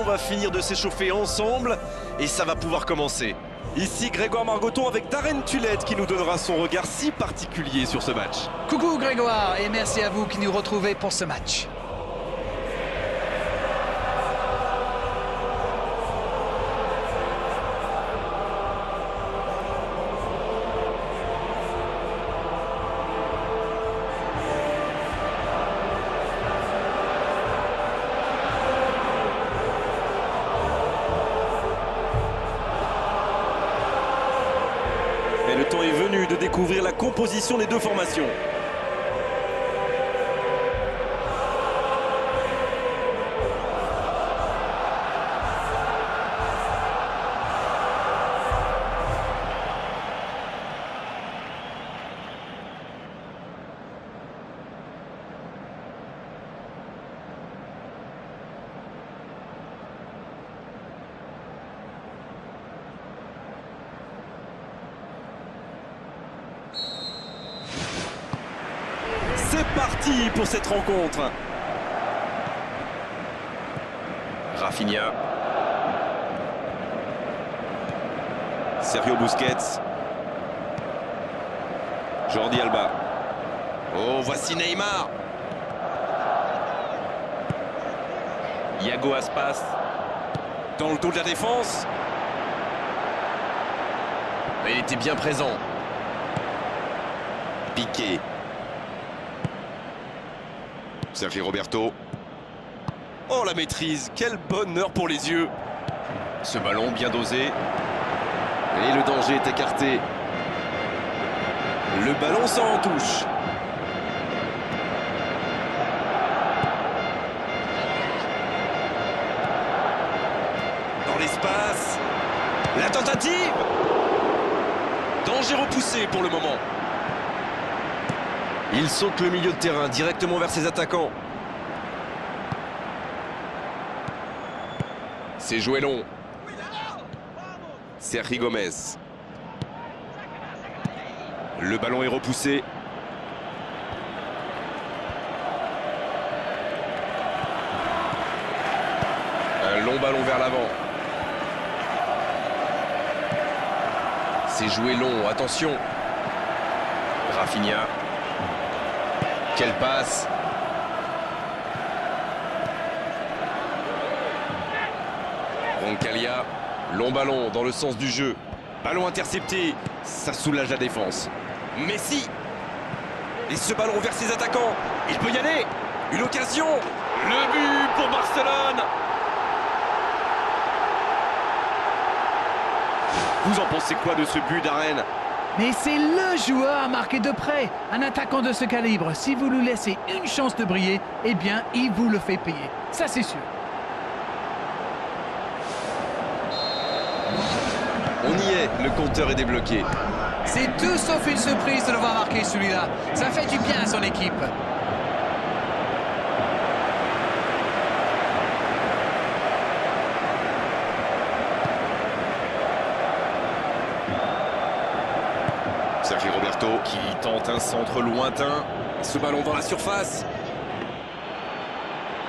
va finir de s'échauffer ensemble et ça va pouvoir commencer. Ici Grégoire Margoton avec Darren Tulette qui nous donnera son regard si particulier sur ce match. Coucou Grégoire et merci à vous qui nous retrouvez pour ce match. Et le temps est venu de découvrir la composition des deux formations. C'est parti pour cette rencontre. Rafinha. Sergio Busquets. Jordi Alba. Oh, voici Neymar. Iago Aspas. Dans le dos de la défense. Mais il était bien présent. Piqué. Sergio Roberto. Oh la maîtrise, quel bonheur pour les yeux. Ce ballon bien dosé. Et le danger est écarté. Le ballon s'en en touche. Dans l'espace. La tentative. Danger repoussé pour le moment. Il saute le milieu de terrain directement vers ses attaquants. C'est joué long. Sergi Gomez. Le ballon est repoussé. Un long ballon vers l'avant. C'est joué long, attention. Rafinha. Quelle passe! Roncaglia, long ballon dans le sens du jeu. Ballon intercepté, ça soulage la défense. Messi! Et ce ballon vers ses attaquants. Il peut y aller! Une occasion! Le but pour Barcelone! Vous en pensez quoi de ce but d'Arène? Mais c'est le joueur à marquer de près. Un attaquant de ce calibre, si vous lui laissez une chance de briller, eh bien, il vous le fait payer. Ça, c'est sûr. On y est, le compteur est débloqué. C'est tout sauf une surprise de le voir marquer celui-là. Ça fait du bien à son équipe. Sergio Roberto qui tente un centre lointain. Ce ballon dans la surface.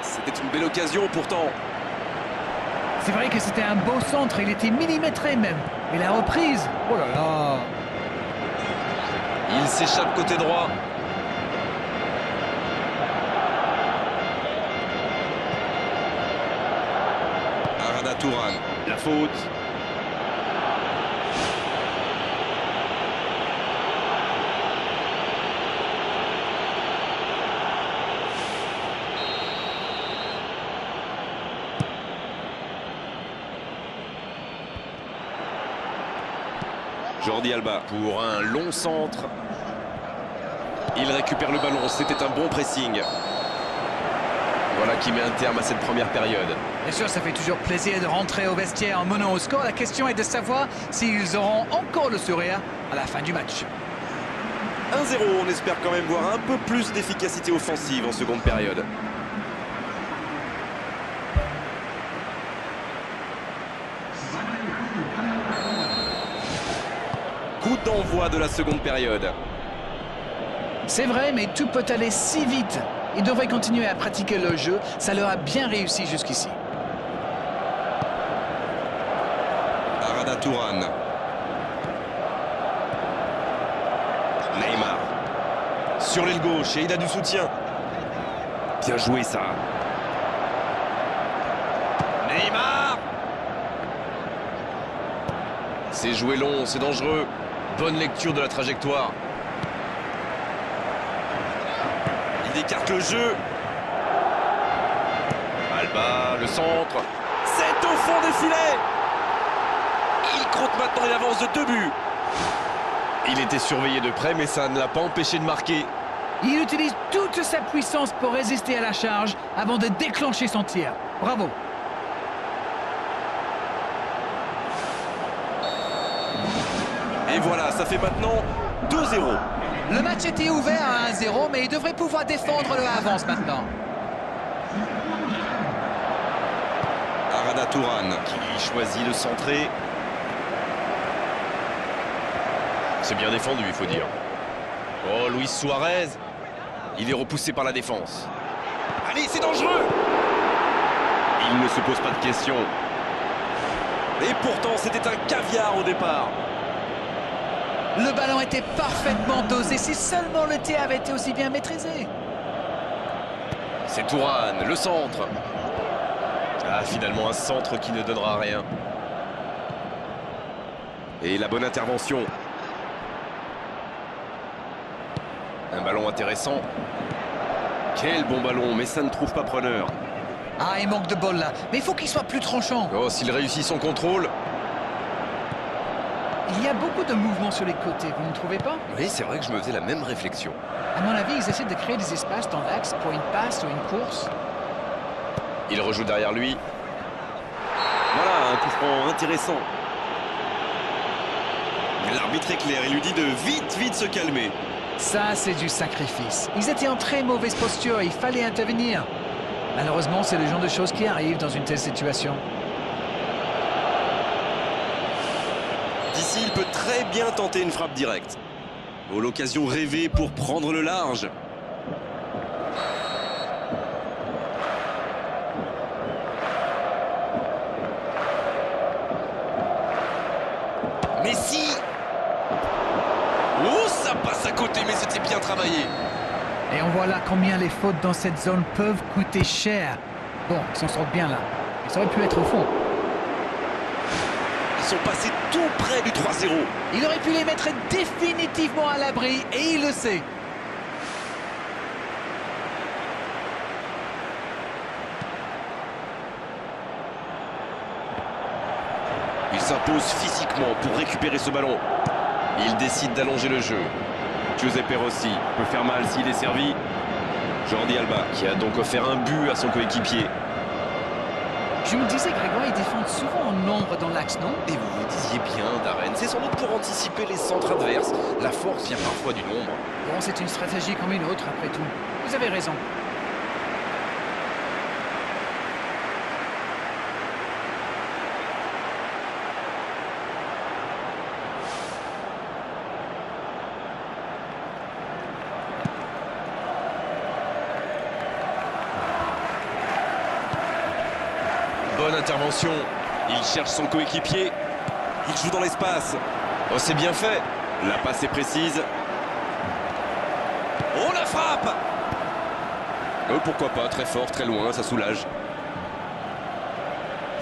C'était une belle occasion pourtant. C'est vrai que c'était un beau centre, il était millimétré même. Et la reprise, oh là là. Il s'échappe côté droit. Arada Touran, la faute. Jordi Alba pour un long centre. Il récupère le ballon, c'était un bon pressing. Voilà qui met un terme à cette première période. Bien sûr, ça fait toujours plaisir de rentrer au vestiaire en menant au score. La question est de savoir s'ils auront encore le sourire à la fin du match. 1-0, on espère quand même voir un peu plus d'efficacité offensive en seconde période. Coup d'envoi de la seconde période. C'est vrai, mais tout peut aller si vite. Ils devraient continuer à pratiquer le jeu. Ça leur a bien réussi jusqu'ici. Arada Turan. Neymar. Sur l'aile gauche et il a du soutien. Bien joué ça. Neymar. C'est joué long, c'est dangereux. Bonne lecture de la trajectoire. Il écarte le jeu. Alba, le centre. C'est au fond des filets. Il compte maintenant une avance de 2 buts. Il était surveillé de près, mais ça ne l'a pas empêché de marquer. Il utilise toute sa puissance pour résister à la charge avant de déclencher son tir. Bravo. Et voilà, ça fait maintenant 2-0. Le match était ouvert à 1-0, mais il devrait pouvoir défendre le avance maintenant. Arada Turan qui choisit de centrer. C'est bien défendu, il faut dire. Oh, Luis Suarez. Il est repoussé par la défense. Allez, c'est dangereux. Il ne se pose pas de questions. Et pourtant, c'était un caviar au départ. Le ballon était parfaitement dosé si seulement le tir avait été aussi bien maîtrisé. C'est Turan, le centre. Ah, finalement, un centre qui ne donnera rien. Et la bonne intervention. Un ballon intéressant. Quel bon ballon, mais ça ne trouve pas preneur. Ah, il manque de bol là, mais il faut qu'il soit plus tranchant. Oh, s'il réussit son contrôle. Il y a beaucoup de mouvements sur les côtés, vous ne trouvez pas? Oui, c'est vrai que je me faisais la même réflexion. À mon avis, ils essaient de créer des espaces dans l'axe pour une passe ou une course. Il rejoue derrière lui. Voilà, un coup franc intéressant. L'arbitre est clair, il lui dit de vite se calmer. Ça, c'est du sacrifice. Ils étaient en très mauvaise posture, il fallait intervenir. Malheureusement, c'est le genre de choses qui arrivent dans une telle situation. D'ici, il peut très bien tenter une frappe directe. Oh, l'occasion rêvée pour prendre le large. Messi. Oh, ça passe à côté, mais c'était bien travaillé. Et on voit là combien les fautes dans cette zone peuvent coûter cher. Bon, ils s'en sortent bien là. Ça aurait pu être au fond. Ils sont passés tout près du 3-0. Il aurait pu les mettre définitivement à l'abri, et il le sait. Il s'impose physiquement pour récupérer ce ballon. Il décide d'allonger le jeu. Giuseppe Rossi peut faire mal s'il est servi. Jordi Alba qui a donc offert un but à son coéquipier. Je me disais, Grégoire, ils défendent souvent en nombre dans l'axe, non? Et vous vous disiez bien, Darren, c'est sans doute pour anticiper les centres adverses. La force vient parfois du nombre. Bon, c'est une stratégie comme une autre, après tout. Vous avez raison. Bonne intervention. Il cherche son coéquipier. Il joue dans l'espace. Oh, c'est bien fait. La passe est précise. Oh, la frappe! Oh, pourquoi pas, très fort, très loin, ça soulage.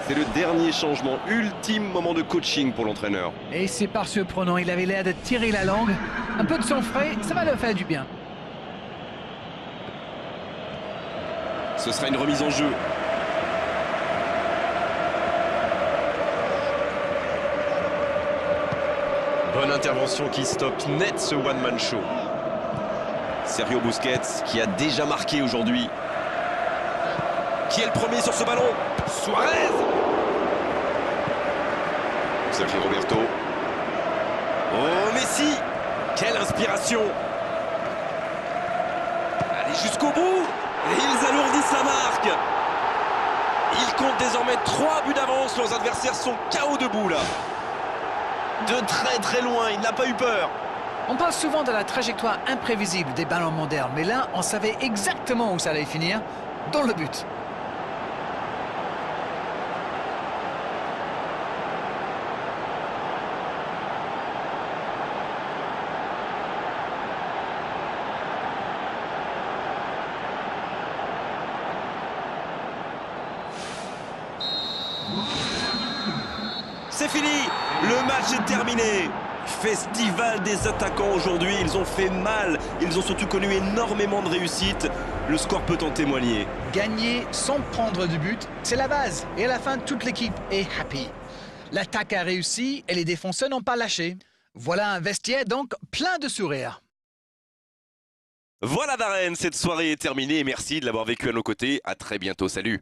C'est le dernier changement, ultime moment de coaching pour l'entraîneur. Et c'est par surprenant, il avait l'air de tirer la langue. Un peu de sang frais, ça va leur faire du bien. Ce sera une remise en jeu. Bonne intervention qui stoppe net ce one-man show. Sergio Busquets qui a déjà marqué aujourd'hui. Qui est le premier sur ce ballon? Suarez! Sergio Roberto. Oh, Messi! Quelle inspiration! Allez jusqu'au bout! Et ils alourdissent la marque! Ils comptent désormais 3 buts d'avance. Leurs adversaires sont KO debout là. De très loin, il n'a pas eu peur. On parle souvent de la trajectoire imprévisible des ballons modernes, mais là, on savait exactement où ça allait finir, dans le but. c'est fini. Le match est terminé. Festival des attaquants aujourd'hui, ils ont fait mal, ils ont surtout connu énormément de réussite. Le score peut en témoigner. Gagner sans prendre de but, c'est la base. Et à la fin, toute l'équipe est happy. L'attaque a réussi et les défenseurs n'ont pas lâché. Voilà un vestiaire donc plein de sourires. Voilà Darren, cette soirée est terminée et merci de l'avoir vécu à nos côtés. À très bientôt, salut.